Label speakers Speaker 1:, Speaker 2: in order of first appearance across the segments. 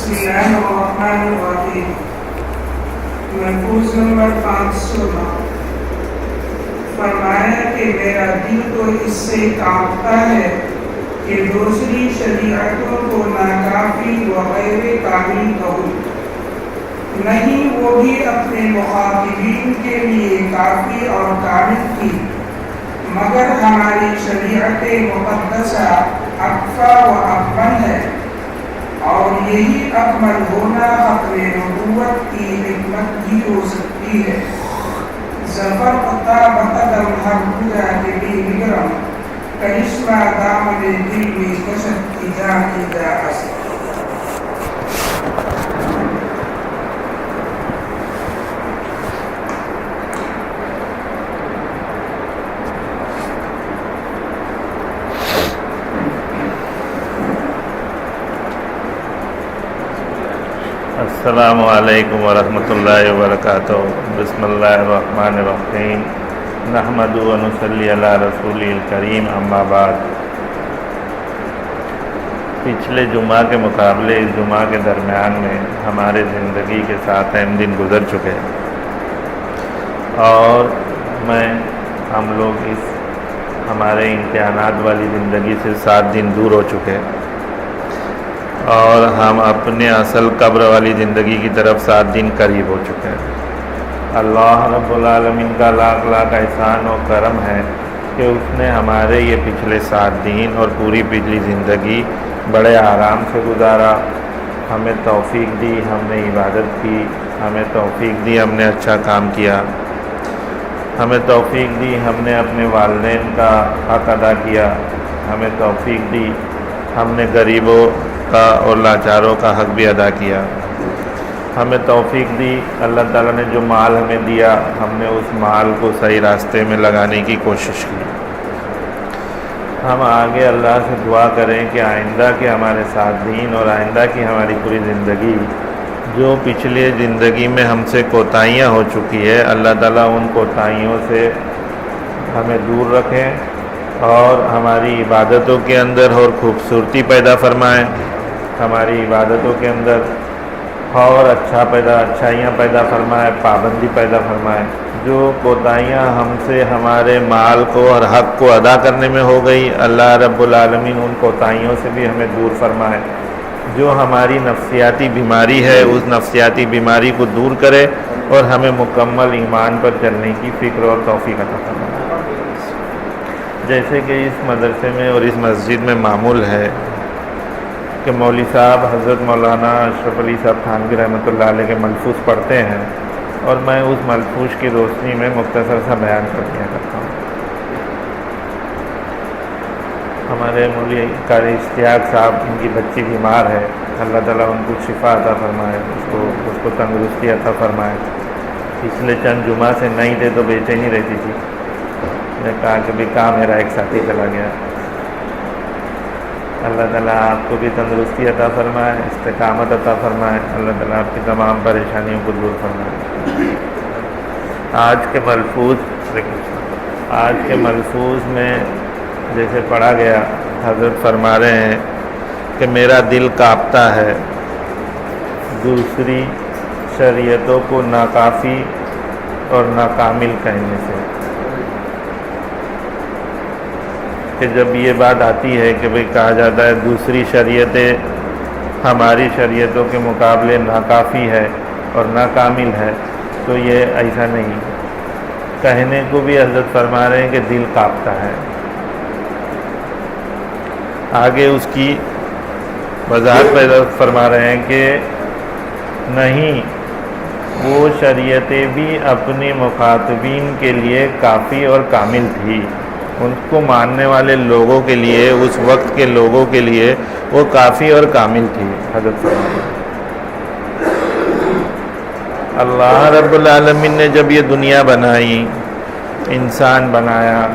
Speaker 1: بسم اللہ الرحمن الرحیم۔ محفوظ نمبر 509۔ فرمایا کہ میرا دل تو اس سے کانپتا ہے کہ دوسری شریعتوں کو ناکافی و غیر کامل کہوں، نہیں وہ بھی اپنے مخاطبین کے لیے کافی اور کامل تھی، مگر ہماری شریعت مقدسہ اکفا و اکمل ہے، اور یہی اکمل ہونا ختم نبوت کی حکمت بھی ہو سکتی ہے۔ ظفر قطع بقدم حربودہ کے بھی نگرم کرشمہ دامن دل میں کشت کی جان جا اثر۔
Speaker 2: السلام علیکم ورحمۃ اللہ وبرکاتہ۔ بسم اللہ الرحمن الرحیم۔ نحمد و نصلی علی رسول الکریم، اما بعد۔ پچھلے جمعہ کے مقابلے اس جمعہ کے درمیان میں ہمارے زندگی کے 7 اہم دن گزر چکے، اور ہم لوگ اس ہمارے امتحانات والی زندگی سے 7 دن دور ہو چکے، اور ہم اپنے اصل قبر والی زندگی کی طرف 7 دن قریب ہو چکے ہیں۔ اللہ رب العالمین کا لاکھ لاکھ احسان و کرم ہے کہ اس نے ہمارے یہ پچھلے 7 دن اور پوری پچھلی زندگی بڑے آرام سے گزارا، ہمیں توفیق دی، ہم نے عبادت کی، ہمیں توفیق دی، ہم نے اچھا کام کیا، ہمیں توفیق دی، ہم نے اپنے والدین کا حق ادا کیا، ہمیں توفیق دی، ہم نے غریبوں کا اور لاچاروں کا حق بھی ادا کیا، ہمیں توفیق دی، اللہ تعالیٰ نے جو مال ہمیں دیا ہم نے اس مال کو صحیح راستے میں لگانے کی کوشش کی۔ ہم آگے اللہ سے دعا کریں کہ آئندہ کے ہمارے 7 دن اور آئندہ کی ہماری پوری زندگی، جو پچھلے زندگی میں ہم سے کوتاہیاں ہو چکی ہے، اللہ تعالیٰ ان کوتاہیوں سے ہمیں دور رکھیں اور ہماری عبادتوں کے اندر اور خوبصورتی پیدا فرمائیں، ہماری عبادتوں کے اندر اور اچھائیاں پیدا فرمائے، پابندی پیدا فرمائے۔ جو کوتاہیاں ہم سے ہمارے مال کو اور حق کو ادا کرنے میں ہو گئی، اللہ رب العالمین ان کوتاہیوں سے بھی ہمیں دور فرمائے۔ جو ہماری نفسیاتی بیماری ہے اس نفسیاتی بیماری کو دور کرے اور ہمیں مکمل ایمان پر چلنے کی فکر اور توفیق عطا فرمائے۔ جیسے کہ اس مدرسے میں اور اس مسجد میں معمول ہے کہ مولوی صاحب حضرت مولانا اشرف علی صاحب تھانوی رحمۃ اللہ علیہ کے ملفوظ پڑھتے ہیں، اور میں اس ملفوظ کی روشنی میں مختصر سا بیان کر دیا کرتا ہوں۔ ہمارے مولوی قاری اشتیاق صاحب، ان کی بچی بیمار ہے، اللہ تعالیٰ ان کو شفا عطا فرمائے، اس کو تندرستی عطا فرمائے۔ پچھلے چند جمعہ سے نہیں تھے تو بے چینی رہتی تھی، میں نے کہا کہ بھی کام میرا ایک ساتھی چلا گیا۔ اللہ تعالیٰ آپ کو بھی تندرستی عطا فرمائے، استقامت عطا فرمائے، اللہ تعالیٰ آپ کی تمام پریشانیوں کو دور فرمائے۔ آج کے ملفوظ میں جیسے پڑھا گیا، حضرت فرما رہے ہیں کہ میرا دل کانپتا ہے دوسری شریعتوں کو ناکافی اور ناکامل کہنے سے، کہ جب یہ بات آتی ہے کہ بھئی کہا جاتا ہے دوسری شریعتیں ہماری شریعتوں کے مقابلے ناکافی ہے اور ناکامل ہے، تو یہ ایسا نہیں، کہنے کو بھی حضرت فرما رہے ہیں کہ دل کانپتا ہے۔ آگے اس کی وضاحت پیدا فرما رہے ہیں کہ نہیں، وہ شریعتیں بھی اپنے مخاطبین کے لیے کافی اور کامل تھی، ان کو ماننے والے لوگوں کے لیے، اس وقت کے لوگوں کے لیے وہ کافی اور کامل تھی۔ حضرت اللہ رب العالمین نے جب یہ دنیا بنائی، انسان بنایا،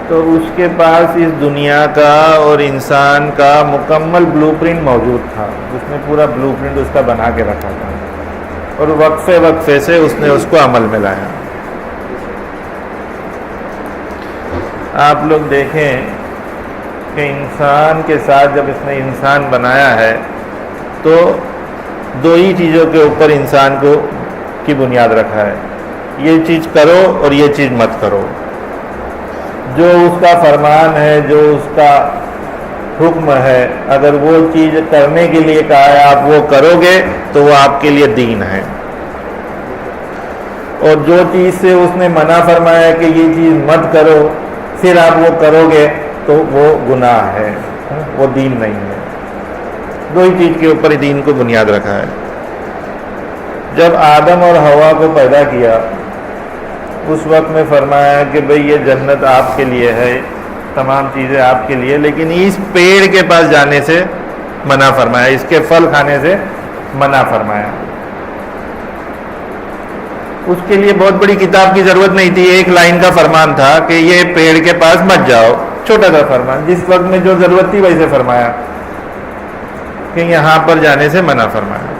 Speaker 2: تو اس کے پاس اس دنیا کا اور انسان کا مکمل بلو پرنٹ موجود تھا، اس نے پورا بلو پرنٹ اس کا بنا کے رکھا تھا، اور وقفے وقفے سے اس نے اس کو عمل میں لایا۔ آپ لوگ دیکھیں کہ کہ انسان کے ساتھ جب اس نے انسان بنایا ہے تو دو ہی چیزوں کے اوپر انسان کو کی بنیاد رکھا ہے، یہ چیز کرو اور یہ چیز مت کرو۔ جو اس کا فرمان ہے، جو اس کا حکم ہے، اگر وہ چیز کرنے کے لیے کہا ہے آپ وہ کرو گے تو وہ آپ کے لیے دین ہے، اور جو چیز سے اس نے منع فرمایا کہ یہ چیز مت کرو پھر آپ وہ کرو گے تو وہ گناہ ہے، وہ دین نہیں ہے۔ دو ہی چیز کے اوپر دین کو بنیاد رکھا ہے۔ جب آدم اور حوا کو پیدا کیا اس وقت میں فرمایا کہ بھئی یہ جنت آپ کے لیے ہے، تمام چیزیں آپ کے لیے، لیکن اس پیڑ کے پاس جانے سے منع فرمایا، اس کے پھل کھانے سے منع فرمایا۔ اس کے لیے بہت بڑی کتاب کی ضرورت نہیں تھی، ایک لائن کا فرمان تھا کہ یہ پیڑ کے پاس مت جاؤ، چھوٹا سا فرمان، جس وقت میں جو ضرورت تھی ویسے فرمایا کہ یہاں پر جانے سے منع فرمایا،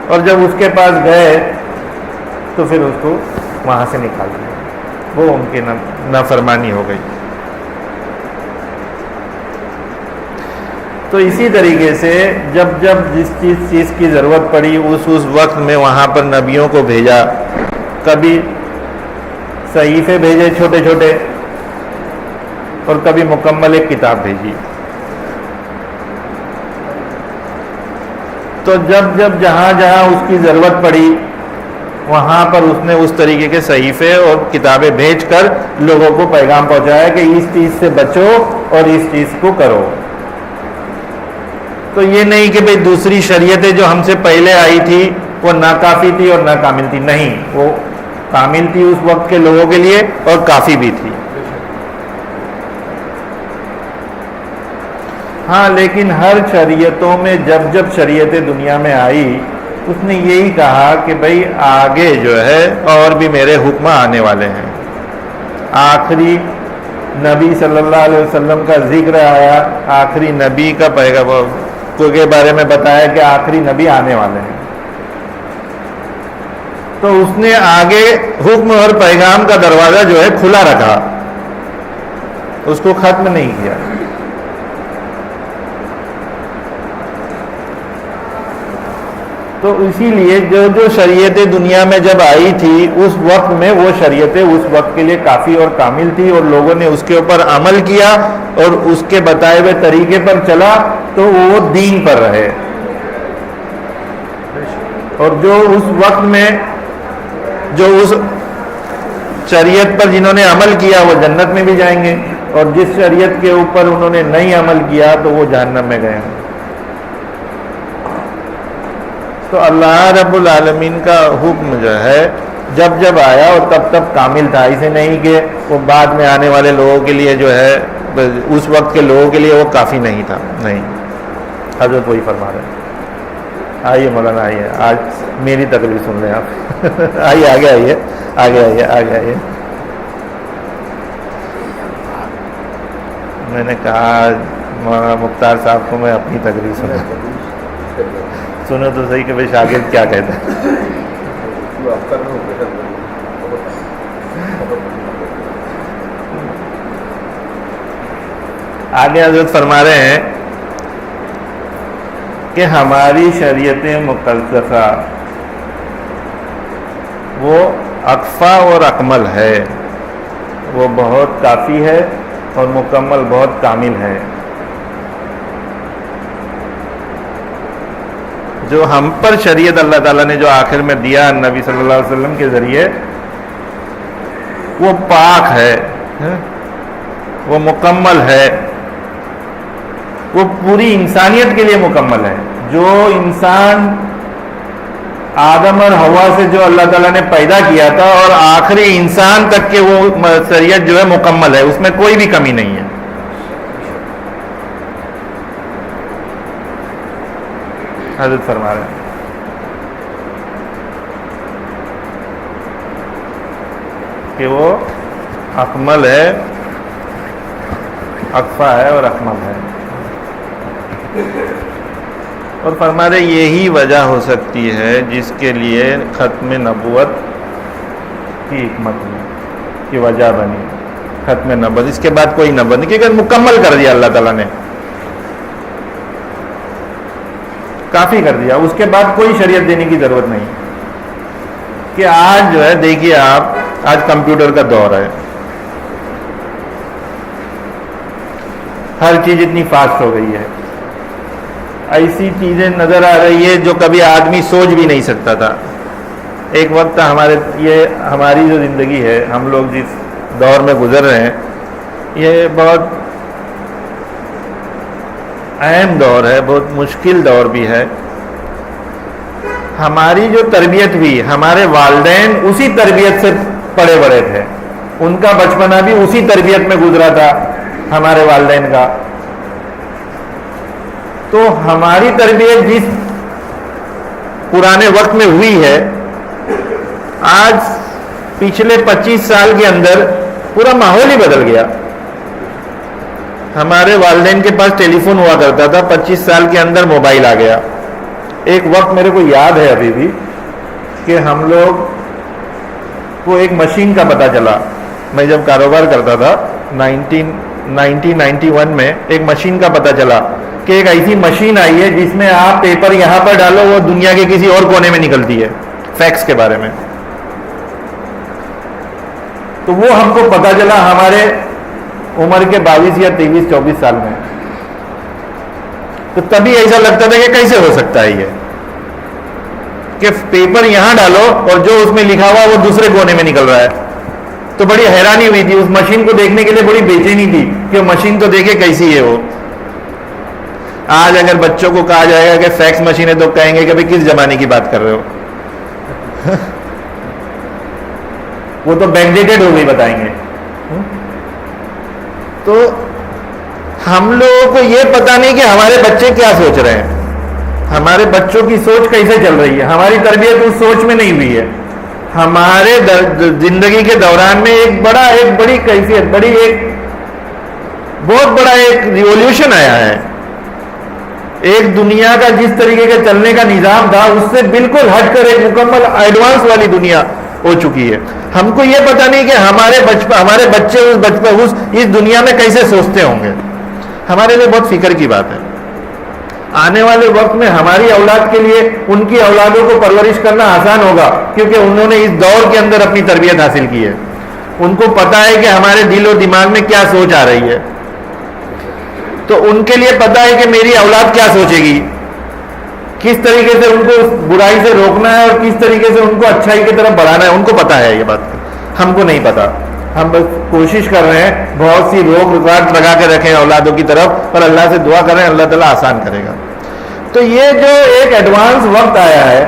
Speaker 2: اور جب اس کے پاس گئے تو پھر اس کو وہاں سے نکال دیا، وہ ان کی نافرمانی ہو گئی۔ تو اسی طریقے سے جب جس چیز کی ضرورت پڑی اس وقت میں وہاں پر نبیوں کو بھیجا، کبھی صحیفے بھیجے چھوٹے چھوٹے اور کبھی مکمل ایک کتاب بھیجی۔ تو جب جہاں اس کی ضرورت پڑی وہاں پر اس نے اس طریقے کے صحیفے اور کتابیں بھیج کر لوگوں کو پیغام پہنچایا کہ اس چیز سے بچو اور اس چیز کو کرو۔ تو یہ نہیں کہ بھئی دوسری شریعتیں جو ہم سے پہلے آئی تھی وہ ناکافی تھی اور ناکامل تھی، نہیں، وہ کامل تھی اس وقت کے لوگوں کے لیے اور کافی بھی تھی۔ ہاں لیکن ہر شریعتوں میں جب شریعتیں دنیا میں آئی اس نے یہی کہا کہ بھئی آگے جو ہے اور بھی میرے حکم آنے والے ہیں۔ آخری نبی صلی اللہ علیہ وسلم کا ذکر آیا، آخری نبی کا پیغام کے بارے میں بتایا کہ آخری نبی آنے والے ہیں، تو اس نے آگے حکم اور پیغام کا دروازہ جو ہے کھلا رکھا، اس کو ختم نہیں کیا۔ تو اسی لیے جو شریعتیں دنیا میں جب آئی تھی اس وقت میں وہ شریعتیں اس وقت کے لیے کافی اور کامل تھی، اور لوگوں نے اس کے اوپر عمل کیا اور اس کے بتائے ہوئے طریقے پر چلا تو وہ دین پر رہے۔ اور جو اس وقت میں جو اس شریعت پر جنہوں نے عمل کیا وہ جنت میں بھی جائیں گے، اور جس شریعت کے اوپر انہوں نے نہیں عمل کیا تو وہ جہنم میں گئے ہیں۔ تو اللہ رب العالمین کا حکم جو ہے جب آیا اور تب کامل تھا، اسے نہیں کہ وہ بعد میں آنے والے لوگوں کے لیے جو ہے اس وقت کے لوگوں کے لیے وہ کافی نہیں تھا، نہیں، حضرت وہی فرما رہے ہیں۔ آئیے مولانا، آئیے، آج میری تقریر سن لیں آپ۔ آئیے آگے، آئیے آگے، آئیے آگے، آئیے۔ میں نے کہا مولانا مختار صاحب کو میں اپنی تقریر سنو تو صحیح کہ بھائی شاگرد کیا کہتے ہیں۔ آگے حضرت فرما رہے ہیں کہ ہماری شریعت مقدسہ وہ اکفا اور اکمل ہے، وہ بہت کافی ہے اور مکمل، بہت کامل ہے۔ جو ہم پر شریعت اللہ تعالیٰ نے جو آخر میں دیا نبی صلی اللہ علیہ وسلم کے ذریعے، وہ پاک ہے، وہ مکمل ہے، وہ پوری انسانیت کے لیے مکمل ہے۔ جو انسان آدم اور حوا سے جو اللہ تعالیٰ نے پیدا کیا تھا اور آخری انسان تک کے وہ شریعت جو ہے مکمل ہے، اس میں کوئی بھی کمی نہیں ہے۔ حضرت فرما رہے ہیں کہ وہ اکمل ہے، اکفا ہے اور اکمل ہے، اور فرما رہے یہی وجہ ہو سکتی ہے جس کے لیے ختم نبوت کی حکمت کی وجہ بنی۔ ختم نبوت، اس کے بعد کوئی نبوت نہیں، کیونکہ مکمل کر دیا اللہ تعالیٰ نے، کافی کر دیا، اس کے بعد کوئی شریعت دینے کی ضرورت نہیں. کہ آج جو ہے دیکھیے آپ، آج کمپیوٹر کا دور ہے، ہر چیز اتنی فاسٹ ہو گئی ہے، ایسی چیزیں نظر آ رہی ہے جو کبھی آدمی سوچ بھی نہیں سکتا تھا. ایک وقت تھا ہماری جو زندگی ہے، ہم لوگ جس دور میں گزر رہے ہیں، یہ بہت اہم دور ہے، بہت مشکل دور بھی ہے. ہماری جو تربیت ہوئی، ہمارے والدین اسی تربیت سے پڑے بڑے تھے، ان کا بچپنا بھی اسی تربیت میں گزرا تھا ہمارے والدین کا. تو ہماری تربیت جس پرانے وقت میں ہوئی ہے، آج پچھلے 25 سال کے اندر پورا ماحول ہی بدل گیا. ہمارے والدین کے پاس ٹیلی فون ہوا کرتا تھا، 25 سال کے اندر موبائل آ گیا. ایک وقت میرے کو یاد ہے ابھی بھی کہ ہم لوگ کو ایک مشین کا پتہ چلا. میں جب کاروبار کرتا تھا 1991 میں، ایک مشین کا پتہ چلا کہ ایک ایسی مشین آئی ہے جس میں آپ پیپر یہاں پر ڈالو، وہ دنیا کے کسی اور کونے میں نکلتی ہے، فیکس کے بارے میں. تو وہ ہم کو پتہ چلا ہمارے عمر کے 22 یا 23 24 سال میں. تو تبھی ایسا لگتا تھا کہ کیسے ہو سکتا ہے یہ کہ پیپر یہاں ڈالو اور جو اس میں لکھا ہوا وہ دوسرے کونے میں نکل رہا ہے. تو بڑی حیرانی ہوئی تھی، اس مشین کو دیکھنے کے لیے بڑی بے چینی تھی کہ مشین تو دیکھے کیسی ہے وہ. آج اگر بچوں کو کہا جائے گا کہ فیکس مشین ہے تو کہیں گے کہ بھائی کس زمانے کی بات کر رہے ہو وہ تو بیک ڈیٹڈ ہو گئی بتائیں گے. تو ہم لوگوں کو یہ پتا نہیں کہ ہمارے بچے کیا سوچ رہے ہیں، ہمارے بچوں کی سوچ کیسے چل رہی ہے. ہماری تربیت اس سوچ میں نہیں ہوئی ہے. ہمارے زندگی کے دوران میں ایک بڑی کیفیت، بہت بڑا ایک ریولیوشن آیا ہے. ایک دنیا کا جس طریقے کا چلنے کا نظام تھا اس سے بالکل ہٹ کر ایک مکمل ایڈوانس والی دنیا ہو چکی ہے. ہم کو یہ پتا نہیں کہ ہمارے بچے اس دنیا میں کیسے سوچتے ہوں گے. ہمارے لیے بہت فکر کی بات ہے. آنے والے وقت میں ہماری اولاد کے لیے ان کی اولادوں کو پرورش کرنا آسان ہوگا، کیونکہ انہوں نے اس دور کے اندر اپنی تربیت حاصل کی ہے. ان کو پتا ہے کہ ہمارے دل و دماغ میں کیا سوچ آ رہی ہے. تو ان کے لیے پتا ہے کہ میری اولاد کیا سوچے گی، کس طریقے سے ان کو برائی سے روکنا ہے اور کس طریقے سے ان کو اچھائی کی طرف بڑھانا ہے. ان کو پتا ہے یہ بات، ہم کو نہیں پتا. ہم بس کوشش کر رہے ہیں بہت سی روک رکاوٹ لگا کے رکھیں اولادوں کی طرف، اور اللہ سے دعا کریں اللہ تعالیٰ آسان کرے گا. تو یہ جو ایک ایڈوانس وقت آیا ہے،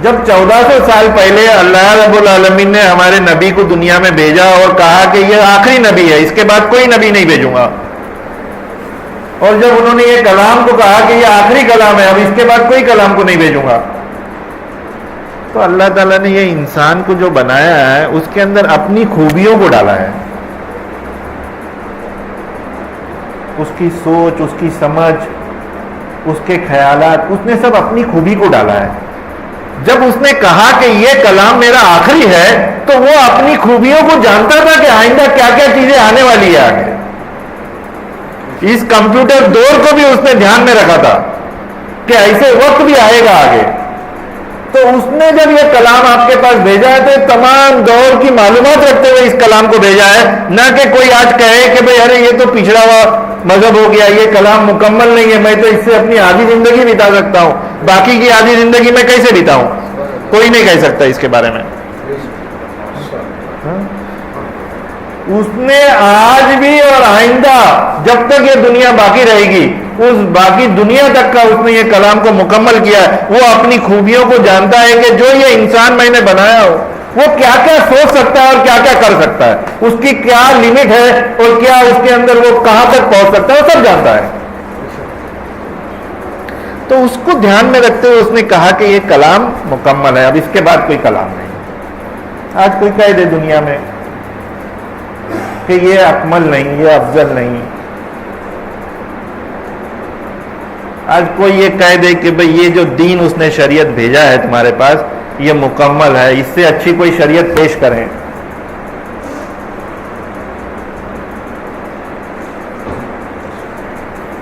Speaker 2: جب 1400 سال پہلے اللہ رب العالمین نے ہمارے نبی کو دنیا میں بھیجا اور کہا کہ یہ آخری نبی ہے، اس کے بعد کوئی نبی نہیں بھیجوں گا، اور جب انہوں نے یہ کلام کو کہا کہ یہ آخری کلام ہے، اب اس کے بعد کوئی کلام کو نہیں بھیجوں گا، تو اللہ تعالیٰ نے یہ انسان کو جو بنایا ہے اس کے اندر اپنی خوبیوں کو ڈالا ہے. اس کی سوچ، اس کی سمجھ، اس کے خیالات، اس نے سب اپنی خوبی کو ڈالا ہے. جب اس نے کہا کہ یہ کلام میرا آخری ہے تو وہ اپنی خوبیوں کو جانتا تھا کہ آئندہ کیا کیا چیزیں آنے والی ہے آگے. اس کمپیوٹر دور کو بھی اس نے دھیان میں رکھا تھا کہ ایسے وقت بھی آئے گا آگے. تو اس نے جب یہ کلام آپ کے پاس بھیجا ہے تو تمام دور کی معلومات رکھتے ہوئے اس کلام کو بھیجا ہے، نہ کہ کوئی آج کہے کہ بھئی ارے یہ تو پچھڑا ہوا مذہب ہو گیا، یہ کلام مکمل نہیں ہے، میں تو اس سے اپنی آدھی زندگی بتا سکتا ہوں، باقی کی آدھی زندگی میں کیسے بتاؤں. کوئی نہیں کہہ سکتا اس کے بارے میں. اس نے آج بھی اور آئندہ جب تک یہ دنیا باقی رہے گی اس باقی دنیا تک کا اس نے یہ کلام کو مکمل کیا ہے. وہ اپنی خوبیوں کو جانتا ہے کہ جو یہ انسان میں نے بنایا ہو وہ کیا کیا سوچ سکتا ہے اور کیا کیا کر سکتا ہے، اس کی کیا لمٹ ہے اور کیا اس کے اندر وہ کہاں تک پہنچ سکتا ہے، وہ سب جانتا ہے. تو اس کو دھیان میں رکھتے ہوئے اس نے کہا کہ یہ کلام مکمل ہے، اب اس کے بعد کوئی کلام نہیں. آج کوئی کہہ دے دنیا میں کہ یہ اکمل نہیں، یہ افضل نہیں، آج کوئی یہ کہہ دے کہ بھئی یہ جو دین اس نے شریعت بھیجا ہے تمہارے پاس یہ مکمل ہے، اس سے اچھی کوئی شریعت پیش کریں،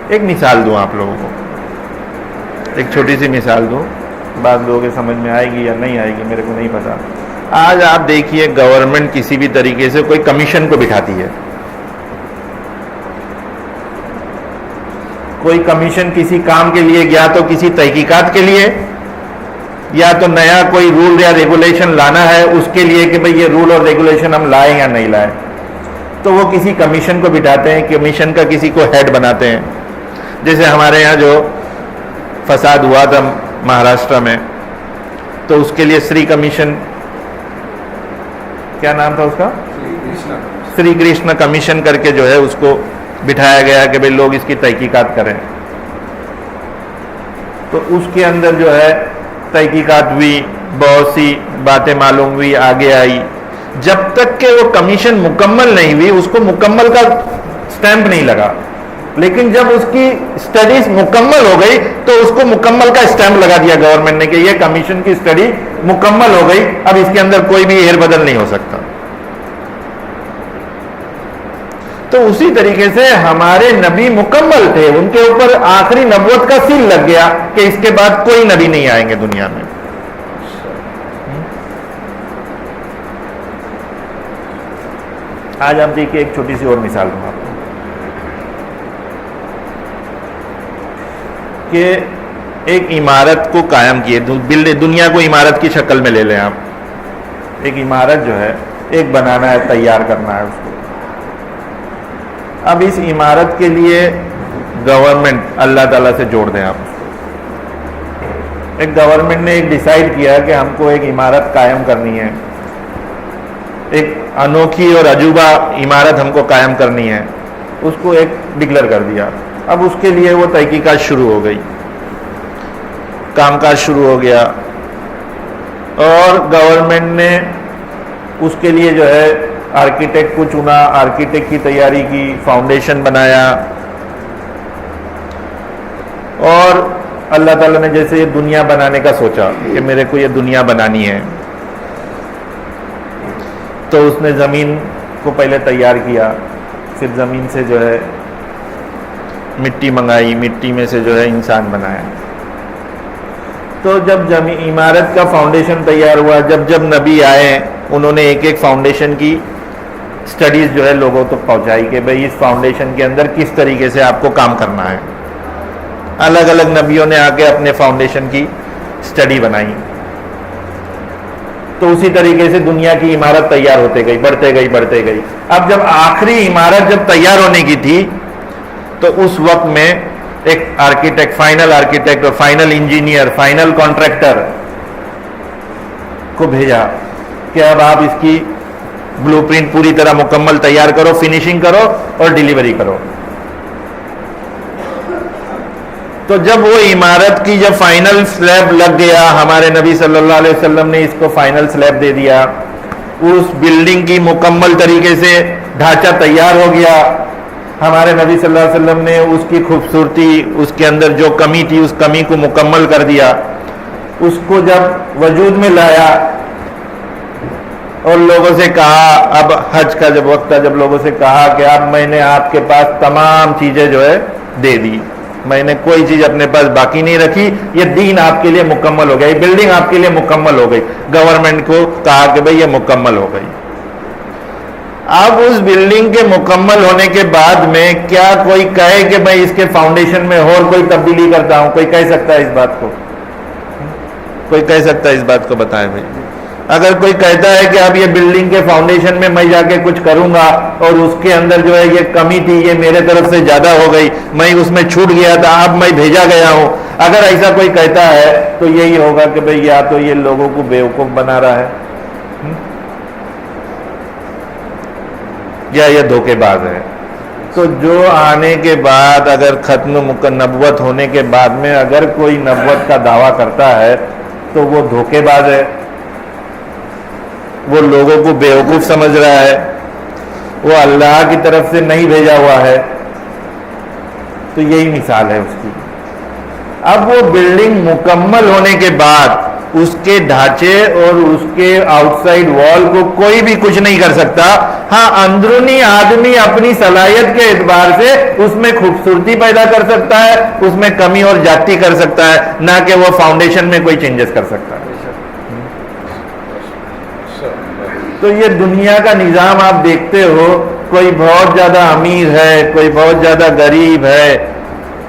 Speaker 2: ایک مثال دوں آپ لوگوں کو، ایک چھوٹی سی مثال دوں، بعض لوگوں کے سمجھ میں آئے گی یا نہیں آئے گی میرے کو نہیں پتا۔ آج آپ دیکھیے گورنمنٹ کسی بھی طریقے سے کوئی کمیشن کو بٹھاتی ہے، کوئی کمیشن کسی کام کے لیے، یا تو کسی تحقیقات کے لیے، یا تو نیا کوئی رول یا ریگولیشن لانا ہے اس کے لیے کہ بھئی یہ رول اور ریگولیشن ہم لائیں یا نہیں لائیں، تو وہ کسی کمیشن کو بٹھاتے ہیں، کمیشن کا کسی کو ہیڈ بناتے ہیں۔ جیسے ہمارے یہاں جو فساد ہوا تھا مہاراشٹر میں، تو اس کے لیے سری کمیشن، کیا نام تھا اس کا، سری کرشنا کمیشن کر کے جو ہے اس کو بٹھایا گیا کہ بھئی لوگ اس کی تحقیقات کریں۔ تو اس کے اندر جو ہے تحقیقات ہوئی، بہت سی باتیں معلوم ہوئی، آگے آئی، جب تک کہ وہ کمیشن مکمل نہیں ہوئی اس کو مکمل کا سٹیمپ نہیں لگا، لیکن جب اس کی سٹڈیز مکمل ہو گئی تو اس کو مکمل کا سٹیمپ لگا دیا گورنمنٹ نے کہ یہ کمیشن کی سٹڈی مکمل ہو گئی، اب اس کے اندر کوئی بھی ہیر بدل نہیں ہو سکتا۔ تو اسی طریقے سے ہمارے نبی مکمل تھے، ان کے اوپر آخری نبوت کا سیل لگ گیا کہ اس کے بعد کوئی نبی نہیں آئیں گے دنیا میں۔ آج آپ دیکھیے ایک چھوٹی سی اور مثال دوں آپ کو کہ ایک عمارت کو قائم کیے، دنیا کو عمارت کی شکل میں لے لیں آپ، ایک عمارت جو ہے ایک بنانا ہے، تیار کرنا ہے اس کو۔ اب اس عمارت کے لیے گورنمنٹ اللہ تعالیٰ سے جوڑ دیں آپ اس کو، ایک گورنمنٹ نے ایک ڈیسائیڈ کیا کہ ہم کو ایک عمارت قائم کرنی ہے، ایک انوکھی اور عجوبہ عمارت ہم کو قائم کرنی ہے، اس کو ایک ڈکلیئر کر دیا۔ اب اس کے لیے وہ تحقیقات شروع ہو گئی، کام کاج شروع ہو گیا، اور گورنمنٹ نے اس کے لیے جو ہے آرکیٹیکٹ کو چنا، آرکیٹیکٹ کی تیاری کی، فاؤنڈیشن بنایا، اور اللہ تعالیٰ نے جیسے یہ دنیا بنانے کا سوچا کہ میرے کو یہ دنیا بنانی ہے، تو اس نے زمین کو پہلے تیار کیا، پھر زمین سے جو ہے مٹی منگائی، مٹی میں سے جو ہے انسان بنایا۔ تو جب عمارت کا فاؤنڈیشن تیار ہوا، جب نبی آئے انہوں نے ایک ایک فاؤنڈیشن کی سٹڈیز جو ہے لوگوں تک پہنچائی کہ بھئی اس فاؤنڈیشن کے اندر کس طریقے سے آپ کو کام کرنا ہے۔ الگ الگ نبیوں نے آ کے اپنے فاؤنڈیشن کی سٹڈی بنائی، تو اسی طریقے سے دنیا کی عمارت تیار ہوتے گئی، بڑھتے گئی۔ اب جب آخری عمارت جب تیار ہونے کی تھی تو اس وقت میں ایک آرکیٹیکٹ، فائنل آرکیٹیکٹ اور فائنل انجینئر، فائنل کانٹریکٹر کو بھیجا کہ اب آپ اس کی بلو پرنٹ پوری طرح مکمل تیار کرو، فنیشنگ کرو اور ڈیلیوری کرو۔ تو جب وہ عمارت کی جب فائنل سلیب لگ گیا، ہمارے نبی صلی اللہ علیہ وسلم نے اس کو فائنل سلیب دے دیا، اس بلڈنگ کی مکمل طریقے سے ڈھانچہ تیار ہو گیا، ہمارے نبی صلی اللہ علیہ وسلم نے اس کی خوبصورتی، اس کے اندر جو کمی تھی اس کمی کو مکمل کر دیا، اس کو جب وجود میں لایا اور لوگوں سے کہا، اب حج کا جب وقت تھا، جب لوگوں سے کہا کہ اب میں نے آپ کے پاس تمام چیزیں جو ہے دے دی، میں نے کوئی چیز اپنے پاس باقی نہیں رکھی، یہ دین آپ کے لیے مکمل ہو گیا، یہ بلڈنگ آپ کے لیے مکمل ہو گئی۔ گورنمنٹ کو کہا کہ بھئی یہ مکمل ہو گئی۔ اب اس بلڈنگ کے مکمل ہونے کے بعد میں کیا کوئی کہے کہ میں اس کے فاؤنڈیشن میں اور کوئی تبدیلی کرتا ہوں؟ کوئی کہہ سکتا ہے اس بات کو؟ کوئی کہہ سکتا ہے اس بات کو؟ بتائیں بھائی۔ اگر کوئی کہتا ہے کہ اب یہ بلڈنگ کے فاؤنڈیشن میں میں جا کے کچھ کروں گا اور اس کے اندر جو ہے یہ کمی تھی، یہ میرے طرف سے زیادہ ہو گئی، میں اس میں چھوٹ گیا تھا، اب میں بھیجا گیا ہوں، اگر ایسا کوئی کہتا ہے تو یہی ہوگا کہ بھئی یا تو یہ لوگوں کو بیوقوف بنا رہا ہے یا یہ دھوکے باز ہے۔ تو جو آنے کے بعد اگر ختم نبوت ہونے کے بعد میں اگر کوئی نبوت کا دعویٰ کرتا ہے تو وہ دھوکے باز ہے، وہ لوگوں کو بیوقوف سمجھ رہا ہے، وہ اللہ کی طرف سے نہیں بھیجا ہوا ہے۔ تو یہی مثال ہے اس کی۔ اب وہ بلڈنگ مکمل ہونے کے بعد اس کے ڈھانچے اور اس کے آؤٹ سائڈ وال کو کوئی بھی کچھ نہیں کر سکتا. ہاں اندرونی آدمی اپنی صلاحیت کے اعتبار سے اس میں خوبصورتی پیدا کر سکتا ہے, اس میں کمی اور جاتی کر سکتا ہے, نہ کہ وہ فاؤنڈیشن میں کوئی چینجز کر سکتا ہے. تو یہ دنیا کا نظام آپ دیکھتے ہو, کوئی بہت زیادہ امیر ہے, کوئی بہت زیادہ غریب ہے,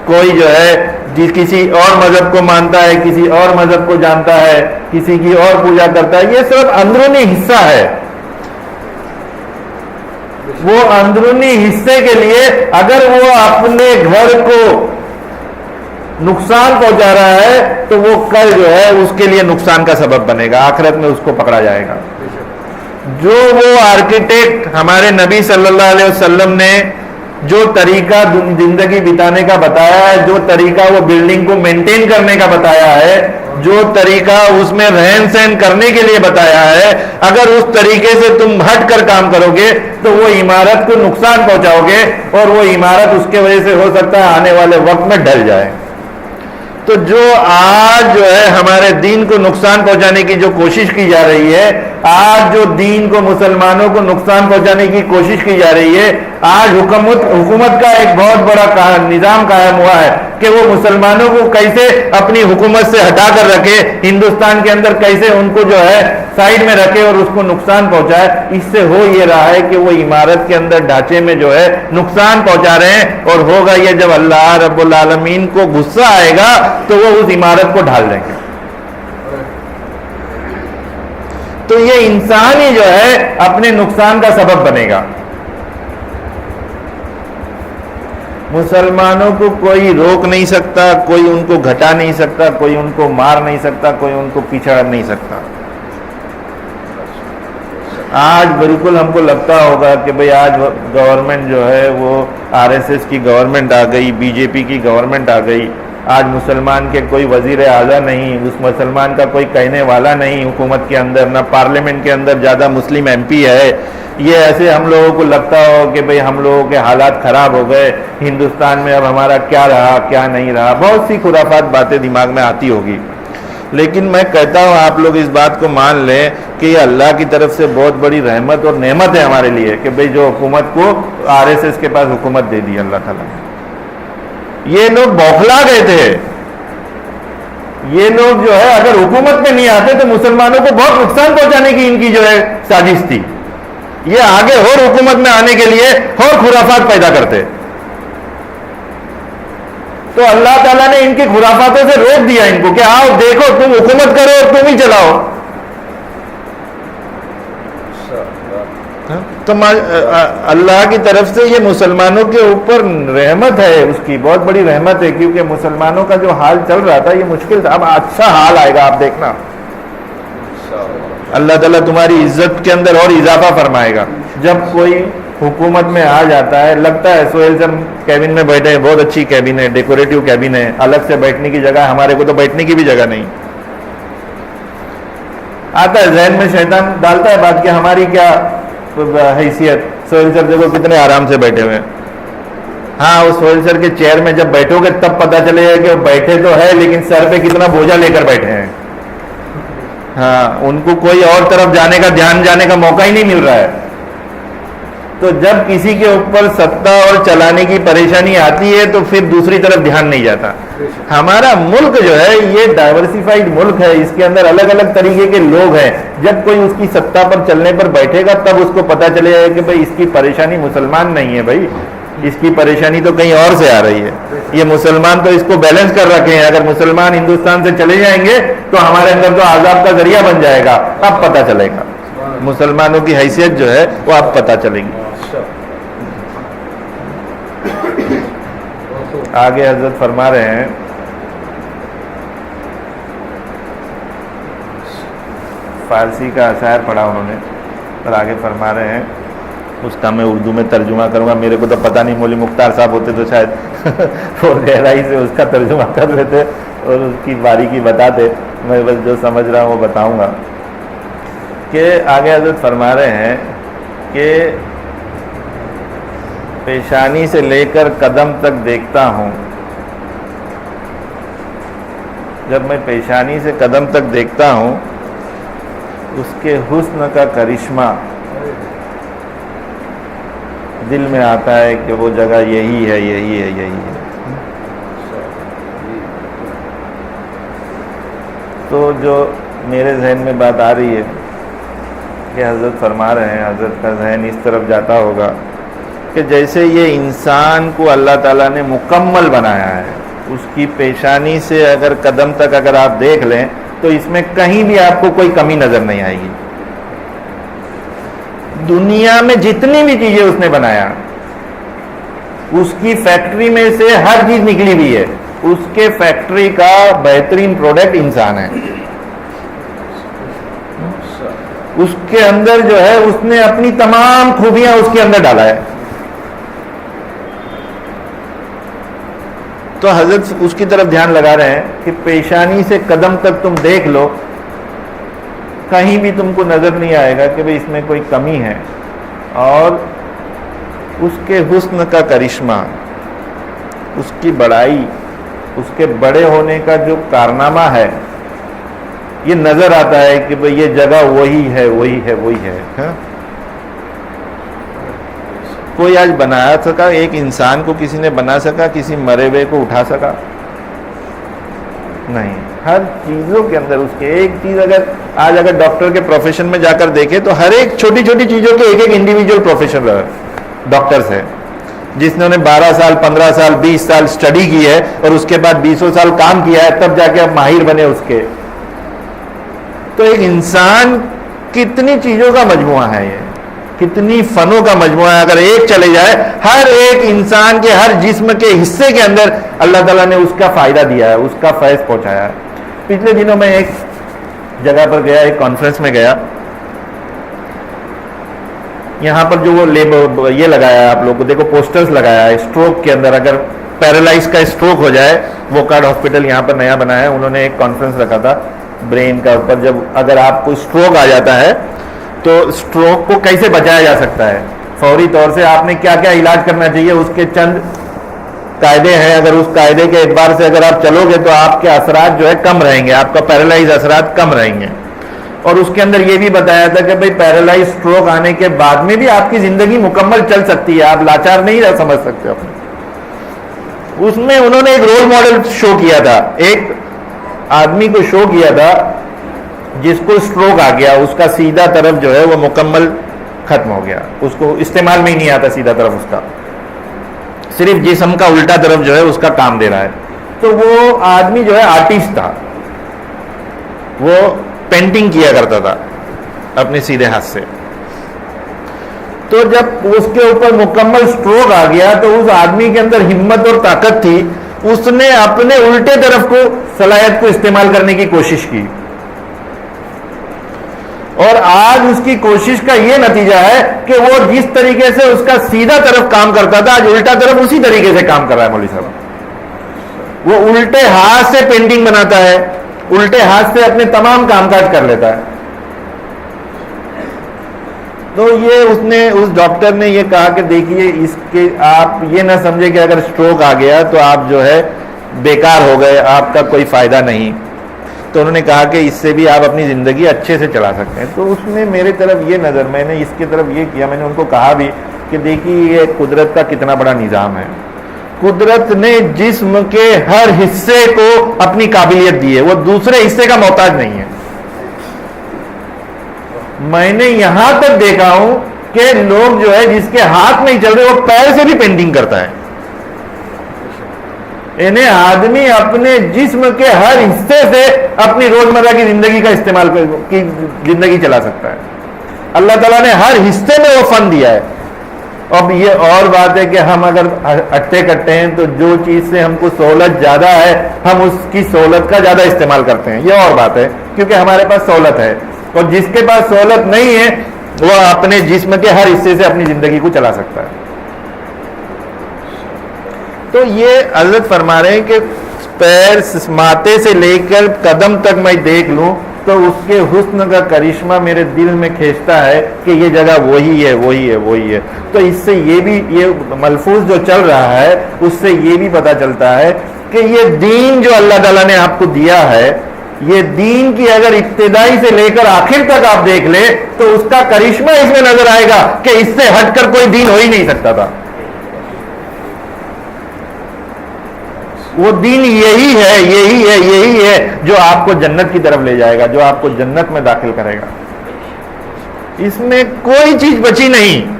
Speaker 2: کوئی جو ہے کسی اور مذہب کو مانتا ہے, کسی اور مذہب کو جانتا ہے, کسی کی اور پوجا کرتا ہے. یہ صرف اندرونی حصہ ہے. وہ اندرونی حصے کے لیے اگر وہ اپنے گھر کو نقصان پہنچا رہا ہے تو وہ کل جو ہے اس کے لیے نقصان کا سبب بنے گا, آخرت میں اس کو پکڑا جائے گا. جو وہ آرکیٹیکٹ ہمارے نبی صلی اللہ علیہ وسلم نے جو طریقہ زندگی بتانے کا بتایا ہے, جو طریقہ وہ بلڈنگ کو مینٹین کرنے کا بتایا ہے, جو طریقہ اس میں رہن سہن کرنے کے لیے بتایا ہے, اگر اس طریقے سے تم ہٹ کر کام کرو گے تو وہ عمارت کو نقصان پہنچاؤ گے, اور وہ عمارت اس کے وجہ سے ہو سکتا ہے آنے والے وقت میں ڈھل جائے. تو جو آج جو ہے ہمارے دین کو نقصان پہنچانے کی جو کوشش کی جا رہی ہے, آج جو دین کو مسلمانوں کو نقصان پہنچانے کی کوشش کی جا رہی ہے, آج حکومت کا ایک بہت بڑا نظام قائم ہوا ہے کہ وہ مسلمانوں کو کیسے اپنی حکومت سے ہٹا کر رکھے, ہندوستان کے اندر کیسے ان کو جو ہے سائڈ میں رکھے اور اس کو نقصان پہنچائے. اس سے ہو یہ رہا ہے کہ وہ عمارت کے اندر ڈھانچے میں جو ہے نقصان پہنچا رہے ہیں, اور ہوگا یہ جب اللہ رب العالمین کو غصہ آئے گا تو وہ اس عمارت کو ڈھال دیں گے. تو یہ انسان ہی جو ہے اپنے نقصان کا سبب بنے گا. مسلمانوں کو کوئی روک نہیں سکتا, کوئی ان کو گھٹا نہیں سکتا, کوئی ان کو مار نہیں سکتا, کوئی ان کو پیچھا نہیں سکتا. آج بالکل ہم کو لگتا ہوگا کہ بھئی آج گورنمنٹ جو ہے وہ RSS کی گورنمنٹ آ گئی, BJP کی گورنمنٹ آ گئی, آج مسلمان کے کوئی وزیر اعلیٰ نہیں, اس مسلمان کا کوئی کہنے والا نہیں حکومت کے اندر, نہ پارلیمنٹ کے اندر زیادہ مسلم MP ہے. یہ ایسے ہم لوگوں کو لگتا ہو کہ بھئی ہم لوگوں کے حالات خراب ہو گئے, ہندوستان میں اب ہمارا کیا رہا کیا نہیں رہا, بہت سی خرافات باتیں دماغ میں آتی ہوگی. لیکن میں کہتا ہوں آپ لوگ اس بات کو مان لیں کہ یہ اللہ کی طرف سے بہت بڑی رحمت اور نعمت ہے ہمارے لیے کہ بھئی جو حکومت کو RSS کے پاس حکومت دے دی اللہ تعالیٰ نے. یہ لوگ بوکھلا گئے تھے, یہ لوگ جو ہے اگر حکومت میں نہیں آتے تو مسلمانوں کو بہت نقصان پہنچانے کی ان کی جو ہے سازش تھی. یہ آگے اور حکومت میں آنے کے لیے اور خرافات پیدا کرتے, تو اللہ تعالیٰ نے ان کی خرافاتوں سے روک دیا ان کو کہ آؤ دیکھو تم حکومت کرو اور تم ہی چلاؤ. تو اللہ کی طرف سے یہ مسلمانوں کے اوپر رحمت ہے, اس کی بہت بڑی رحمت ہے, کیونکہ مسلمانوں کا جو حال چل رہا تھا یہ مشکل تھا. اب اچھا حال آئے گا, آپ دیکھنا اللہ تعالیٰ تمہاری عزت کے اندر اور اضافہ فرمائے گا. جب کوئی حکومت میں آ جاتا ہے, لگتا ہے سہیل سے کیبن میں بیٹھے ہیں, بہت اچھی کیبن ہے, ڈیکوریٹو کیبن ہے, الگ سے بیٹھنے کی جگہ ہے, ہمارے کو تو بیٹھنے کی بھی جگہ نہیں. آتا ہے ذہن میں شیطان ڈالتا ہے بات کہ ہماری کیا حیثیت, سہیل سر دیکھو کتنے آرام سے بیٹھے ہوئے ہیں. ہاں اس سہیل سر کے چیئر میں جب بیٹھو گے تب پتہ چلے گا کہ وہ بیٹھے تو ہے لیکن سر پہ کتنا بوجھا لے کر بیٹھے ہیں. ہاں ان کو کوئی اور طرف جانے کا دھیان جانے کا موقع ہی نہیں مل رہا ہے. تو جب کسی کے اوپر ستہ اور چلانے کی پریشانی آتی ہے تو پھر دوسری طرف دھیان نہیں جاتا. ہمارا ملک جو ہے یہ ڈائیورسیفائڈ ملک ہے, اس کے اندر الگ الگ طریقے کے لوگ ہیں. جب کوئی اس کی ستہ پر چلنے پر بیٹھے گا تب اس کو پتہ چلے گا کہ بھئی اس کی پریشانی مسلمان نہیں ہے, بھائی اس کی پریشانی تو کہیں اور سے آ رہی ہے. یہ مسلمان تو اس کو بیلنس کر رکھے ہیں, اگر مسلمان ہندوستان سے چلے جائیں گے تو ہمارے اندر تو عذاب کا ذریعہ بن جائے گا. اب پتہ چلے گا مسلمانوں کی حیثیت جو ہے وہ اب پتہ چلے گی. آگے حضرت فرما رہے ہیں فارسی کا اشعار پڑھا انہوں نے, اور آگے فرما رہے ہیں اس کا میں اردو میں ترجمہ کروں گا. میرے کو تو پتہ نہیں, مولوی مختار صاحب ہوتے تو شاید اور گہرائی سے اس کا ترجمہ کر لیتے اور اس کی باریکی بتاتے. میں بس جو سمجھ رہا ہوں وہ بتاؤں گا. کہ آگے حضرت فرما رہے ہیں کہ پیشانی سے لے کر قدم تک دیکھتا ہوں, جب میں پیشانی سے قدم تک دیکھتا ہوں اس کے حسن کا کرشمہ دل میں آتا ہے کہ وہ جگہ یہی ہے، یہی ہے، یہی ہے۔ تو جو میرے ذہن میں بات آ رہی ہے کہ حضرت فرما رہے ہیں، حضرت کا ذہن اس طرف جاتا ہوگا کہ جیسے یہ انسان کو اللہ تعالیٰ نے مکمل بنایا ہے، اس کی پیشانی سے اگر قدم تک اگر آپ دیکھ لیں تو اس میں کہیں بھی آپ کو کوئی کمی نظر نہیں آئے گی۔ دنیا میں جتنی بھی چیزیں اس نے بنایا، اس کی فیکٹری میں سے ہر چیز نکلی ہوئی ہے، اس کے فیکٹری کا بہترین پروڈکٹ انسان ہے۔ اس کے اندر جو ہے اس نے اپنی تمام خوبیاں اس کے اندر ڈالا ہے۔ تو حضرت اس کی طرف دھیان لگا رہے ہیں کہ پیشانی سے قدم تک تم دیکھ لو، کہیں بھی تم کو نظر نہیں آئے گا کہ بھئی اس میں کوئی کمی ہے، اور اس کے حسن کا کرشمہ، اس کی بڑائی، اس کے بڑے ہونے کا جو کارنامہ ہے، یہ نظر آتا ہے کہ بھئی یہ جگہ وہی ہے، وہی ہے، وہی ہے۔ ہاں؟ کوئی آج بنا سکا، ایک انسان کو کسی نے بنا سکا، کسی مرے ہوئے کو اٹھا سکا؟ نہیں۔ ہر چیزوں کے اندر اس کے ایک چیز اگر ڈاکٹر کے پروفیشن میں جا کر دیکھے تو ہر ایک چھوٹی چھوٹی چیزوں کے ایک ایک انڈیویجول پروفیشن ڈاکٹرز ہے، جس نے 12 سال 15 سال 20 سال اسٹڈی کی ہے اور اس کے بعد 20 سال کام کیا ہے، تب جا کے اب ماہر بنے اس کے۔ تو ایک انسان کتنی چیزوں کا مجموعہ ہے، یہ کتنی فنوں کا مجموعہ ہے۔ اگر ایک چلے جائے، ہر ایک انسان کے ہر جسم کے حصے کے اندر اللہ تعالیٰ نے اس کا فائدہ دیا ہے، اس کا فیض پہنچایا ہے۔ پچھلے دنوں میں ایک جگہ پر گیا، ایک کانفرنس میں گیا، یہاں پر جو وہ یہ لگایا ہے، آپ لوگ کو دیکھو پوسٹرز لگایا ہے، اسٹروک کے اندر اگر پیرالائز کا اسٹروک ہو جائے، وہ کارڈ ہاسپٹل یہاں پر نیا بنا ہے، انہوں نے ایک کانفرنس رکھا تھا برین کا اوپر، جب اگر آپ کو اسٹروک آ جاتا ہے تو اسٹروک کو کیسے بچایا جا سکتا ہے، فوری طور سے آپ نے کیا کیا علاج کرنا چاہیے، اس کے چند قاعدے ہیں۔ اگر اس قاعدے کے اعتبار سے اگر آپ چلو گے تو آپ کے اثرات جو ہے کم رہیں گے، آپ کا پیرالائز اثرات کم رہیں گے۔ اور اس کے اندر یہ بھی بتایا تھا کہ بھئی پیرالائز اسٹروک آنے کے بعد میں بھی آپ کی زندگی مکمل چل سکتی ہے، آپ لاچار نہیں رہ سمجھ سکتے اپنے۔ اس میں انہوں نے ایک رول ماڈل شو کیا تھا، ایک آدمی کو شو کیا تھا جس کو اسٹروک آ گیا، اس کا سیدھا طرف جو ہے وہ مکمل ختم ہو گیا، اس کو استعمال میں ہی نہیں آتا سیدھا طرف، اس کا صرف جسم کا الٹا طرف جو ہے اس کا کام دے رہا ہے۔ تو وہ آدمی جو ہے آرٹسٹ تھا، وہ پینٹنگ کیا کرتا تھا اپنے سیدھے ہاتھ سے۔ تو جب اس کے اوپر مکمل اسٹروک آ گیا تو اس آدمی کے اندر ہمت اور طاقت تھی، اس نے اپنے الٹے طرف کو صلاحیت کو استعمال کرنے کی کوشش کی، اور آج اس کی کوشش کا یہ نتیجہ ہے کہ وہ جس طریقے سے اس کا سیدھا طرف کام کرتا تھا، آج الٹا طرف اسی طریقے سے کام کر رہا ہے۔ مولوی صاحب وہ الٹے ہاتھ سے پینٹنگ بناتا ہے، الٹے ہاتھ سے اپنے تمام کام کاج کر لیتا ہے۔ تو یہ اس ڈاکٹر نے یہ کہا کہ دیکھیے، اس کے آپ یہ نہ سمجھے کہ اگر اسٹروک آ گیا تو آپ جو ہے بیکار ہو گئے، آپ کا کوئی فائدہ نہیں۔ تو انہوں نے کہا کہ اس سے بھی آپ اپنی زندگی اچھے سے چلا سکتے ہیں۔ تو اس میں میرے طرف یہ نظر، میں نے اس کی طرف یہ کیا، میں نے ان کو کہا بھی کہ دیکھیے یہ قدرت کا کتنا بڑا نظام ہے۔ قدرت نے جسم کے ہر حصے کو اپنی قابلیت دی ہے، وہ دوسرے حصے کا محتاج نہیں ہے۔ میں نے یہاں تک دیکھا ہوں کہ لوگ جو ہے جس کے ہاتھ نہیں چل رہے وہ پیر سے بھی پینٹنگ کرتا ہے، یعنی آدمی اپنے جسم کے ہر حصے سے اپنی روزمرہ کی زندگی کا استعمال کی زندگی چلا سکتا ہے۔ اللہ تعالیٰ نے ہر حصے میں وہ فن دیا ہے۔ اب یہ اور بات ہے کہ ہم اگر اٹھتے کٹتے ہیں تو جو چیز سے ہم کو سہولت زیادہ ہے ہم اس کی سہولت کا زیادہ استعمال کرتے ہیں، یہ اور بات ہے، کیونکہ ہمارے پاس سہولت ہے، اور جس کے پاس سہولت نہیں ہے وہ اپنے جسم کے ہر حصے سے اپنی زندگی کو چلا سکتا ہے۔ تو یہ حضرت فرما رہے ہیں کہ پیر ماتے سے لے کر قدم تک میں دیکھ لوں تو اس کے حسن کا کرشمہ میرے دل میں کھینچتا ہے کہ یہ جگہ وہی ہے، وہی ہے، وہی ہے۔ تو اس سے یہ بھی، یہ ملفوظ جو چل رہا ہے اس سے یہ بھی پتہ چلتا ہے کہ یہ دین جو اللہ تعالیٰ نے آپ کو دیا ہے، یہ دین کی اگر ابتدائی سے لے کر آخر تک آپ دیکھ لیں تو اس کا کرشمہ اس میں نظر آئے گا کہ اس سے ہٹ کر کوئی دین ہو ہی نہیں سکتا تھا۔ وہ دین یہی ہے، یہی ہے، یہی ہے جو آپ کو جنت کی طرف لے جائے گا، جو آپ کو جنت میں داخل کرے گا۔ اس میں کوئی چیز بچی نہیں۔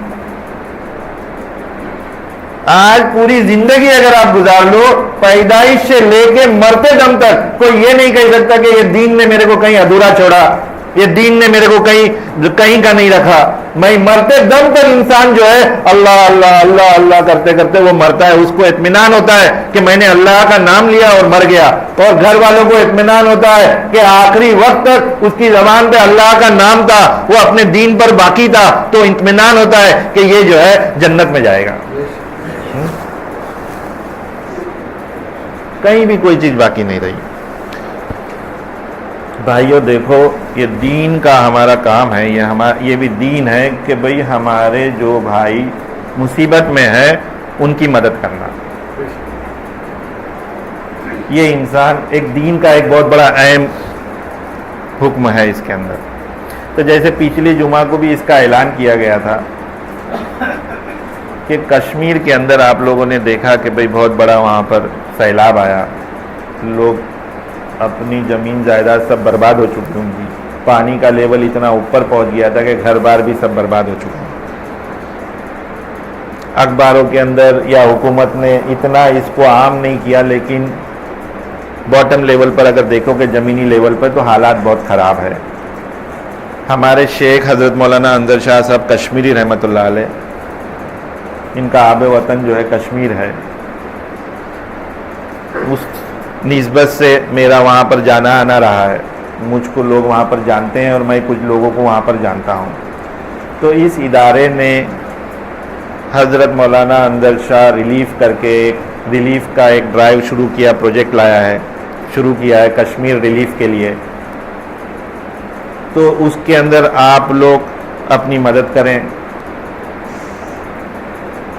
Speaker 2: آج پوری زندگی اگر آپ گزار لو، پیدائش سے لے کے مرتے دم تک، کوئی یہ نہیں کہہ سکتا کہ یہ دین نے میرے کو کہیں ادھورا چھوڑا، یہ دین نے میرے کو کہیں کا نہیں رکھا۔ میں مرتے دم تک انسان جو ہے اللہ اللہ اللہ اللہ کرتے کرتے وہ مرتا ہے، اس کو اطمینان ہوتا ہے کہ میں نے اللہ کا نام لیا اور مر گیا، اور گھر والوں کو اطمینان ہوتا ہے کہ آخری وقت تک اس کی زبان پہ اللہ کا نام تھا، وہ اپنے دین پر باقی تھا، تو اطمینان ہوتا ہے کہ یہ جو ہے جنت میں جائے گا۔ کہیں بھی کوئی چیز باقی نہیں رہی۔ بھائیو دیکھو، یہ دین کا ہمارا کام ہے، یہ بھی دین ہے کہ بھئی ہمارے جو بھائی مصیبت میں ہے ان کی مدد کرنا۔ یہ انسان ایک دین کا ایک بہت بڑا اہم حکم ہے اس کے اندر۔ تو جیسے پچھلی جمعہ کو بھی اس کا اعلان کیا گیا تھا کہ کشمیر کے اندر آپ لوگوں نے دیکھا کہ بھئی بہت بڑا وہاں پر سیلاب آیا، لوگ اپنی زمین جائیداد سب برباد ہو چکی ہوں گی، پانی کا لیول اتنا اوپر پہنچ گیا تھا کہ گھر بار بھی سب برباد ہو چکے ہیں۔ اخباروں کے اندر یا حکومت نے اتنا اس کو عام نہیں کیا، لیکن باٹم لیول پر اگر دیکھو کہ زمینی لیول پر تو حالات بہت خراب ہے۔ ہمارے شیخ حضرت مولانا انظر شاہ صاحب کشمیری رحمۃ اللہ علیہ، ان کا آب وطن جو ہے کشمیر ہے، اس نسبت سے میرا وہاں پر جانا آنا رہا ہے، مجھ کو لوگ وہاں پر جانتے ہیں اور میں کچھ لوگوں کو وہاں پر جانتا ہوں۔ تو اس ادارے نے حضرت مولانا انظر شاہ ریلیف کر کے ریلیف کا ایک ڈرائیو شروع کیا، پروجیکٹ شروع کیا ہے کشمیر ریلیف کے لیے۔ تو اس کے اندر آپ لوگ اپنی مدد کریں۔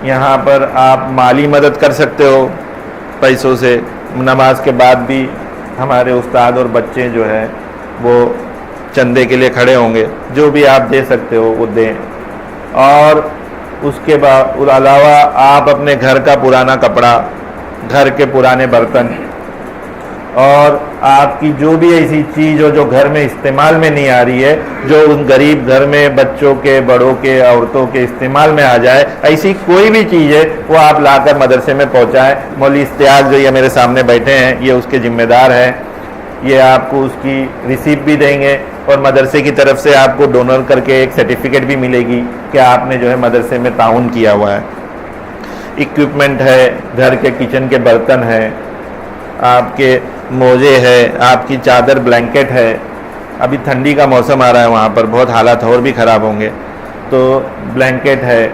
Speaker 2: یہاں پر آپ مالی مدد کر سکتے ہو پیسوں سے، نماز کے بعد بھی ہمارے استاد اور بچے جو ہے وہ چندے کے لیے کھڑے ہوں گے، جو بھی آپ دے سکتے ہو وہ دیں۔ اور اس کے بعد علاوہ آپ اپنے گھر کا پرانا کپڑا، گھر کے پرانے برتن، اور آپ کی جو بھی ایسی چیز ہو جو گھر میں استعمال میں نہیں آ رہی ہے، جو ان غریب گھر میں بچوں کے، بڑوں کے، عورتوں کے استعمال میں آ جائے، ایسی کوئی بھی چیز ہے وہ آپ لا کر مدرسے میں پہنچائیں۔ مولوی اشتیاق جو یہ میرے سامنے بیٹھے ہیں، یہ اس کے ذمہ دار ہیں، یہ آپ کو اس کی ریسیپٹ بھی دیں گے، اور مدرسے کی طرف سے آپ کو ڈونر کر کے ایک سرٹیفکیٹ بھی ملے گی کہ آپ نے جو ہے مدرسے میں تعاون کیا ہوا ہے۔ اکوپمنٹ ہے، گھر کے کچن کے برتن ہیں، آپ کے موزے ہے، آپ کی چادر بلینکٹ ہے۔ ابھی ٹھنڈی کا موسم آ رہا ہے، وہاں پر بہت حالات اور بھی خراب ہوں گے، تو بلینکٹ ہے۔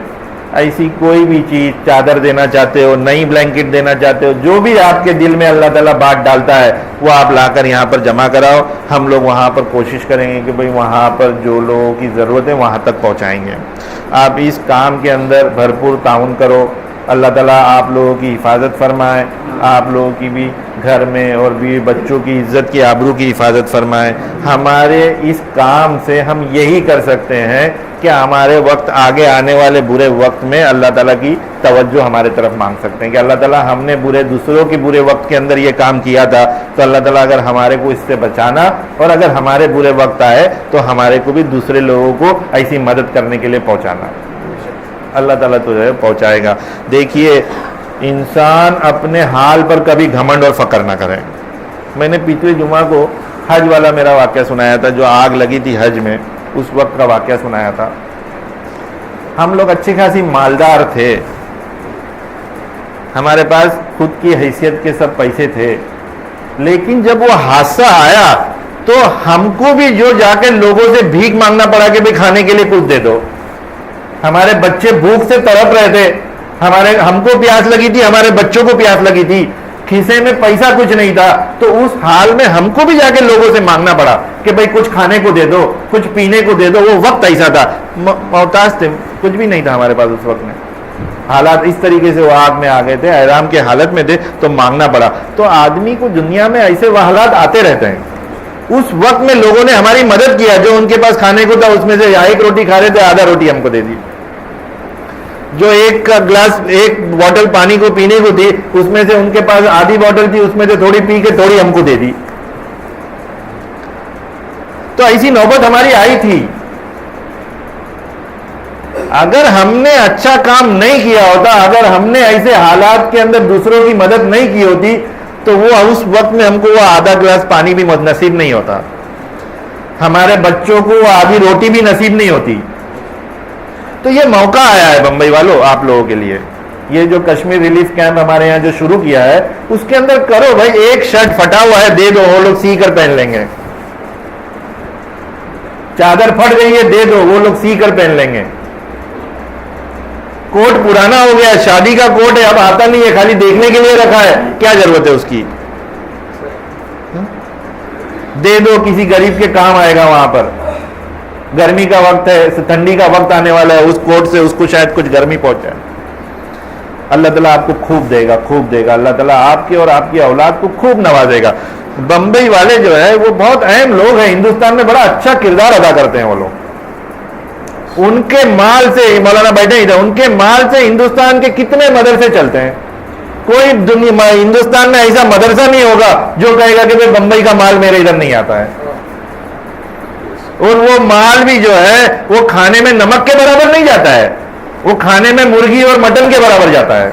Speaker 2: ایسی کوئی بھی چیز، چادر دینا چاہتے ہو، نئی بلینکٹ دینا چاہتے ہو، جو بھی آپ کے دل میں اللہ تعالیٰ بات ڈالتا ہے وہ آپ لا کر یہاں پر جمع کراؤ۔ ہم لوگ وہاں پر کوشش کریں گے کہ بھئی وہاں پر جو لوگوں کی ضرورت ہے وہاں تک پہنچائیں گے۔ آپ اس کام کے اندر بھرپور تعاون کرو۔ اللہ تعالیٰ آپ لوگوں کی حفاظت فرمائے، آپ لوگوں کی بھی گھر میں اور بھی بچوں کی عزت کی، آبرو کی حفاظت فرمائے۔ ہمارے اس کام سے ہم یہی کر سکتے ہیں کہ ہمارے وقت، آگے آنے والے برے وقت میں اللہ تعالیٰ کی توجہ ہمارے طرف مانگ سکتے ہیں کہ اللہ تعالیٰ ہم نے دوسروں کے برے وقت کے اندر یہ کام کیا تھا، تو اللہ تعالیٰ اگر ہمارے کو اس سے بچانا، اور اگر ہمارے برے وقت آئے تو ہمارے کو بھی دوسرے لوگوں کو ایسی مدد کرنے کے لیے پہنچانا، اللہ تعالیٰ تو جو ہے پہنچائے گا۔ دیکھیے، انسان اپنے حال پر کبھی گھمنڈ اور فخر نہ کرے۔ میں نے پچھلے جمعہ کو حج والا میرا واقعہ سنایا تھا، جو آگ لگی تھی حج میں، اس وقت کا واقعہ سنایا تھا۔ ہم لوگ اچھی خاصی مالدار تھے، ہمارے پاس خود کی حیثیت کے سب پیسے تھے، لیکن جب وہ حادثہ آیا تو ہم کو بھی جو جا کے لوگوں سے بھیک مانگنا پڑا کہ بھئی کھانے کے لیے کچھ دے دو۔ ہمارے بچے بھوک سے تڑپ رہے تھے، ہم کو پیاس لگی تھی، ہمارے بچوں کو پیاس لگی تھی، کھیسے میں پیسہ کچھ نہیں تھا، تو اس حال میں ہم کو بھی جا کے لوگوں سے مانگنا پڑا کہ بھئی کچھ کھانے کو دے دو، کچھ پینے کو دے دو۔ وہ وقت ایسا تھا، محتاج تھے، کچھ بھی نہیں تھا ہمارے پاس اس وقت میں۔ حالات اس طریقے سے وہ آگ میں آ گئے تھے, احرام کے حالت میں تھے تو مانگنا پڑا. تو آدمی کو دنیا میں ایسے حالات آتے رہتے ہیں. اس وقت میں لوگوں نے ہماری مدد کیا, جو ان کے پاس کھانے کو تھا اس میں سے ایک روٹی کھا رہے تھے, آدھا روٹی ہم کو دے دی. جو ایک گلاس ایک بوٹل پانی کو پینے کو تھی اس میں سے ان کے پاس آدھی بوٹل تھی, اس میں سے تھوڑی پی کے تھوڑی ہم کو دے دی. تو ایسی نوبت ہماری آئی تھی. اگر ہم نے اچھا کام نہیں کیا ہوتا, اگر ہم نے ایسے حالات کے اندر دوسروں کی مدد نہیں کی ہوتی تو وہ اس وقت میں ہم کو وہ آدھا گلاس پانی بھی نصیب نہیں ہوتا, ہمارے بچوں کو وہ آدھی روٹی بھی نصیب نہیں ہوتی. تو یہ موقع آیا ہے بمبئی والوں آپ لوگوں کے لیے. یہ جو کشمیر ریلیف کیمپ ہمارے یہاں جو شروع کیا ہے اس کے اندر کرو بھائی, ایک شرٹ پھٹا ہوا ہے دے دو, وہ لوگ سی کر پہن لیں گے. چادر پھٹ گئی ہے دے دو, وہ لوگ سی کر پہن لیں گے. کوٹ پرانا ہو گیا, شادی کا کوٹ ہے, اب آتا نہیں ہے, خالی دیکھنے کے لیے رکھا ہے, کیا ضرورت ہے اس کی؟ دے دو, کسی غریب کے کام آئے گا. وہاں پر گرمی کا وقت ہے, ٹھنڈی کا وقت آنے والا ہے, اس کوٹ سے اس کو شاید کچھ گرمی پہنچائے. اللہ تعالیٰ آپ کو خوب دے گا, خوب دے گا. اللہ تعالیٰ آپ کے اور آپ کی اولاد کو خوب نوازے گا. بمبئی والے جو ہے وہ بہت اہم لوگ ہیں, ہندوستان میں بڑا اچھا کردار ادا کرتے ہیں وہ لوگ. ان کے مال سے, مولانا بیٹھے ہی تھے, ان کے مال سے ہندوستان کے کتنے مدرسے چلتے ہیں. کوئی دنیا ہندوستان میں ایسا مدرسہ نہیں ہوگا جو کہے گا کہ بھائی بمبئی کا مال میرے ادھر نہیں آتا ہے. اور وہ مال بھی جو ہے وہ کھانے میں نمک کے برابر نہیں جاتا ہے, وہ کھانے میں مرغی اور مٹن کے برابر جاتا ہے.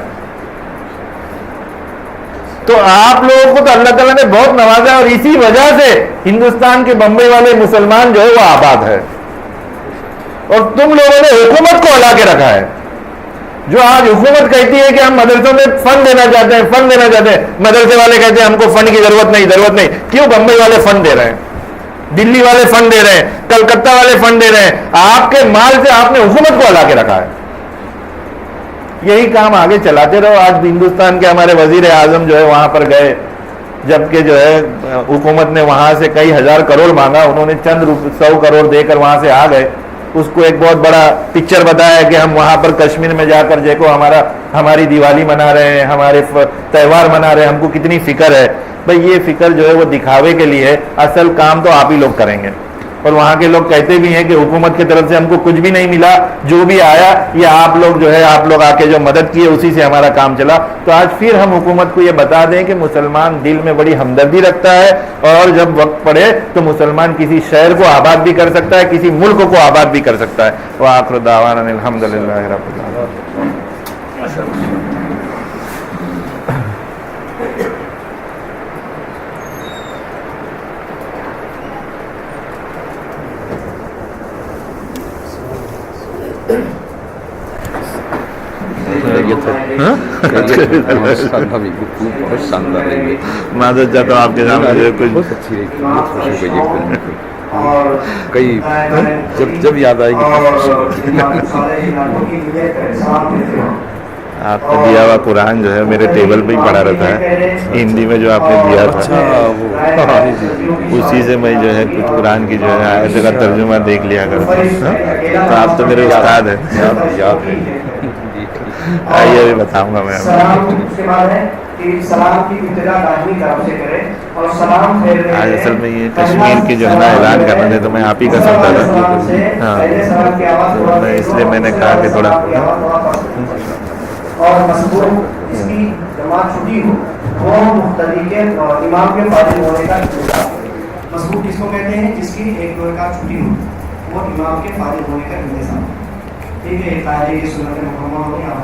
Speaker 2: تو آپ لوگوں کو تو اللہ تعالیٰ نے بہت نوازا ہے, اور اسی وجہ سے ہندوستان کے بمبئی والے مسلمان جو ہے وہ آباد ہے. اور تم لوگوں نے حکومت کو ہلا کے رکھا ہے. جو آج حکومت کہتی ہے کہ ہم مدرسوں میں فنڈ دینا چاہتے ہیں, فنڈ دینا چاہتے ہیں, مدرسے والے کہتے ہیں ہم کو فنڈ کی ضرورت نہیں, ضرورت نہیں. کیوں؟ بمبئی والے فنڈ دے رہے ہیں, دلی والے فنڈ دے رہے ہیں, کلکتہ والے فنڈ دے رہے ہیں. آپ کے مال سے آپ نے حکومت کو ہلا کے رکھا ہے. یہی کام آگے چلاتے رہو. آج ہندوستان کے ہمارے وزیر اعظم جو ہے وہاں پر گئے, جبکہ جو ہے حکومت نے وہاں سے کئی ہزار کروڑ مانگا, انہوں نے چند 100 کروڑ دے کر وہاں سے آ گئے. اس کو ایک بہت بڑا پکچر بتایا کہ ہم وہاں پر کشمیر میں جا کر دیکھو ہماری دیوالی منا رہے ہیں, ہمارے تہوار منا رہے ہیں, ہم کو کتنی فکر ہے. بھئی یہ فکر جو ہے وہ دکھاوے کے لیے ہے, اصل کام تو آپ ہی لوگ کریں گے. اور وہاں کے لوگ کہتے بھی ہیں کہ حکومت کی طرف سے ہم کو کچھ بھی نہیں ملا, جو بھی آیا یہ آپ لوگ جو ہے آپ لوگ آ کے جو مدد کیے اسی سے ہمارا کام چلا. تو آج پھر ہم حکومت کو یہ بتا دیں کہ مسلمان دل میں بڑی ہمدردی رکھتا ہے, اور جب وقت پڑے تو مسلمان کسی شہر کو آباد بھی کر سکتا ہے, کسی ملک کو آباد بھی کر سکتا ہے. وآخر دعوانا الحمدللہ رب العالمین. معذرت چاہتا ہوں آپ کے سامنے کچھ
Speaker 3: اچھی رہی, بہت خوشی ہوئی. کئی جب یاد آئے گی.
Speaker 2: آپ کا دیا ہوا قرآن جو ہے میرے ٹیبل پہ ہی پڑا رہتا ہے, ہندی میں جو آپ نے دیا تھا اسی سے میں جو ہے کچھ قرآن کی جو ہے آیت کا ترجمہ دیکھ لیا کرتا ہوں. تو آپ تو میرے استاد ہیں.
Speaker 3: یاد
Speaker 2: آئیے ابھی بتاؤں گا میں. آج اصل میں یہ کشمیر کی جو ہے نا اعلان کرنا تھے, تو میں آپ ہی کا سنتا تھا. ہاں, تو میں اس لیے میں نے کہا کہ تھوڑا
Speaker 4: اور مضبوط جس کی جماعت چھٹی ہو وہ مختلف کے امام کے فارغ ہونے کا انتظام. مضبوط کس کو کہتے ہیں؟ جس کی ایک دو رکعت چھٹی ہو وہ امام کے فارغ ہونے کا انتظام. ٹھیک ہے, قاعدے کی سنت محمد ہوگی آپ